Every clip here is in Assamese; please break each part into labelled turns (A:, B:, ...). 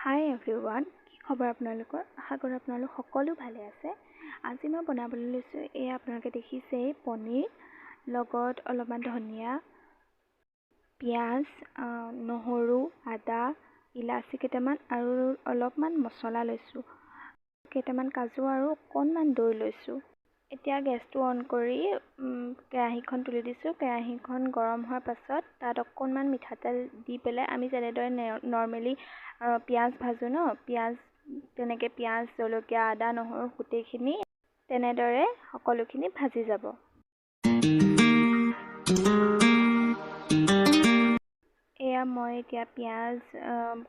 A: হাই এভৰিৱান, কি খবৰ আপোনালোকৰ? আশা কৰোঁ আপোনালোক সকলো ভালে আছে। আজি মই বনাবলৈ লৈছোঁ আপোনালোকে দেখিছেই পনীৰ লগত অলপমান ধনিয়া, পিঁয়াজ, নহৰু, আদা, ইলাচি কেইটামান আৰু অলপমান মছলা লৈছোঁ। কেইটামান কাজু আৰু অকণমান দৈ লৈছোঁ। এতিয়া গেছটো অন কৰি কেৰাহীখন তুলি দিছোঁ। কেৰাহীখন গৰম হোৱাৰ পাছত তাত অকণমান মিঠাতেল দি পেলাই আমি যেনেদৰে নৰ্মেলি পিঁয়াজ ভাজোঁ ন, তেনেকৈ পিঁয়াজ, জলকীয়া, আদা, নহৰু গোটেইখিনি তেনেদৰে সকলোখিনি ভাজি যাব। মই এতিয়া পিঁয়াজ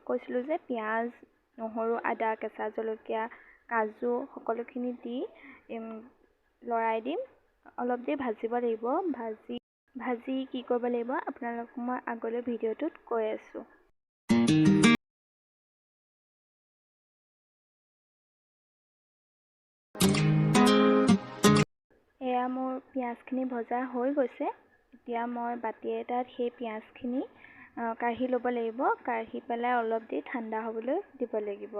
A: কৈছিলোঁ যে পিঁয়াজ, নহৰু, আদা, কেঁচা জলকীয়া, কাজু সকলোখিনি দি লৰাই দিম। অলপ দেৰি ভাজিব লাগিব। ভাজি কি কৰিব লাগিব আপোনালোকক মই আগলৈ ভিডিঅ'টোত কৈ আছোঁ। মোৰ পিঁয়াজখিনি ভজা হৈ গৈছে। এতিয়া মই বাতি এটাত সেই পিঁয়াজখিনি কাঢ়ি ল'ব লাগিব। কাঢ়ি পেলাই অলপ দেৰি ঠাণ্ডা হ'বলৈ দিব লাগিব।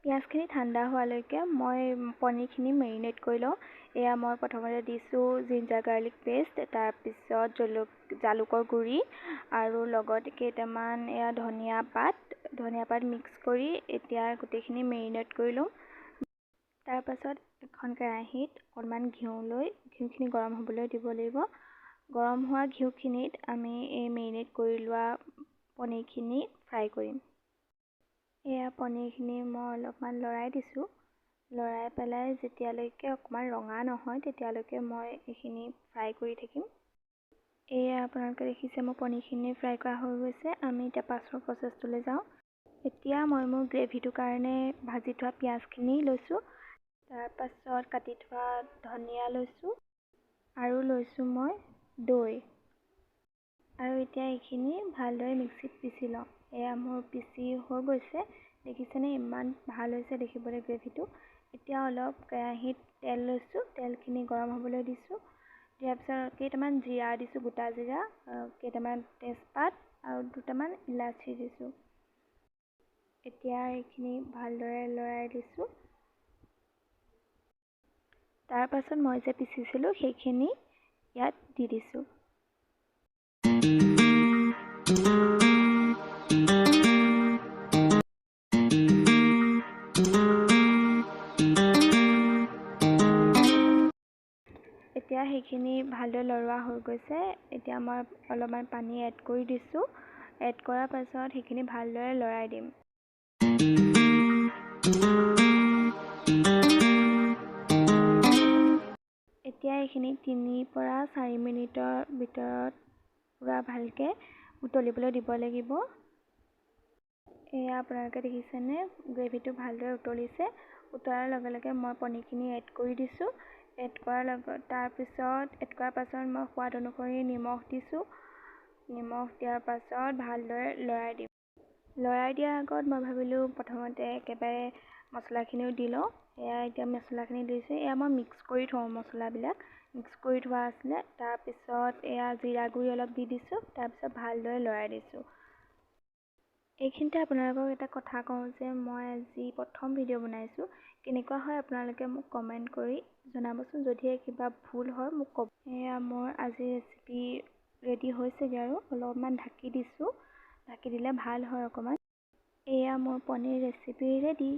A: পিঁয়াজখিনি ঠাণ্ডা হোৱালৈকে মই পনীৰখিনি মেৰিনেট কৰি লওঁ। মই প্ৰথমতে দিছোঁ জিঞ্জাৰ গাৰ্লিক পেষ্ট, তাৰপিছত জালুকৰ গুড়ি আৰু লগত কেইটামান ধনিয়া পাত মিক্স কৰি এতিয়া গোটেইখিনি মেৰিনেট কৰি লওঁ। তাৰপাছত এখন কেৰাহীত অকণমান ঘিউ লৈ ঘিউখিনি গৰম হ'বলৈ দিব লাগিব। গৰম হোৱা ঘিউখিনিত আমি এই মেৰিনেট কৰি লোৱা পনীৰখিনি ফ্ৰাই কৰিম। পনীৰখিনি মই অলপমান লৰাই দিছোঁ। লৰাই পেলাই যেতিয়ালৈকে অকণমান ৰঙা নহয় তেতিয়ালৈকে মই এইখিনি ফ্ৰাই কৰি থাকিম। আপোনালোকে দেখিছে মোৰ পনীৰখিনি ফ্ৰাই কৰা হৈ গৈছে। আমি এতিয়া পাছৰ প্ৰচেছটোলৈ যাওঁ। এতিয়া মই মোৰ গ্ৰেভিটোৰ কাৰণে ভাজি থোৱা পিঁয়াজখিনি লৈছোঁ। তাৰপাছত কাটি থোৱা ধনিয়া লৈছোঁ আৰু লৈছোঁ মই দৈ। আৰু এতিয়া এইখিনি ভালদৰে মিক্সিত পিচি লওঁ। মোৰ পিচি হৈ গৈছে। দেখিছেনে ইমান ভাল হৈছে দেখিবলৈ গ্ৰেভিটো। এতিয়া অলপ কেৰাহীত তেল লৈছোঁ। তেলখিনি গৰম হ'বলৈ দিছোঁ। দিয়াৰ পিছত কেইটামান জিৰা দিছোঁ, গোটা জিৰা, কেইটামান তেজপাত আৰু দুটামান ইলাচি দিছোঁ। এতিয়া এইখিনি ভালদৰে লৰাই দিছোঁ। তাৰপাছত মই যে পিচিছিলোঁ সেইখিনি ইয়াত দি দিছোঁ। এতিয়া সেইখিনি ভালদৰে লৰোৱা হৈ গৈছে। এতিয়া মই অলপমান পানী এড কৰি দিছোঁ। এড কৰাৰ পাছত সেইখিনি ভালদৰে লৰাই দিম। এতিয়া এইখিনি 3 পৰা 4 মিনিটৰ ভিতৰত পূৰা ভালকৈ উতলিবলৈ দিব লাগিব। আপোনালোকে দেখিছেনে গ্ৰেভিটো ভালদৰে উতলিছে। উতলাৰ লগে লগে মই পনীৰখিনি এড কৰি দিছোঁ। এড কৰাৰ পাছত মই সোৱাদ অনুসৰি নিমখ দিছোঁ। নিমখ দিয়াৰ পাছত ভালদৰে লৰাই দিম। লৰাই দিয়াৰ আগত মই ভাবিলোঁ প্ৰথমতে একেবাৰে মছলাখিনিও দি লওঁ। এতিয়া মছলাখিনি দিছোঁ। মই মিক্স কৰি থওঁ মছলাবিলাক। মিক্স কৰি থোৱা আছিলে। তাৰপিছত জিৰা গুড়ি অলপ দি দিছোঁ। তাৰপিছত ভালদৰে লৰাই দিছোঁ। এইখিনিতে আপোনালোকক এটা কথা কওঁ যে মই আজি প্ৰথম ভিডিঅ' বনাইছোঁ। কেনেকুৱা হয় আপোনালোকে মোক কমেণ্ট কৰি জনাবচোন। যদিহে কিবা ভুল হয় মোক ক'ব। মোৰ আজি ৰেচিপি ৰেডি হৈছেগৈ আৰু অলপমান ঢাকি দিছোঁ। ঢাকি দিলে ভাল হয় অকণমান। মোৰ পনীৰ ৰেচিপি ৰেডি।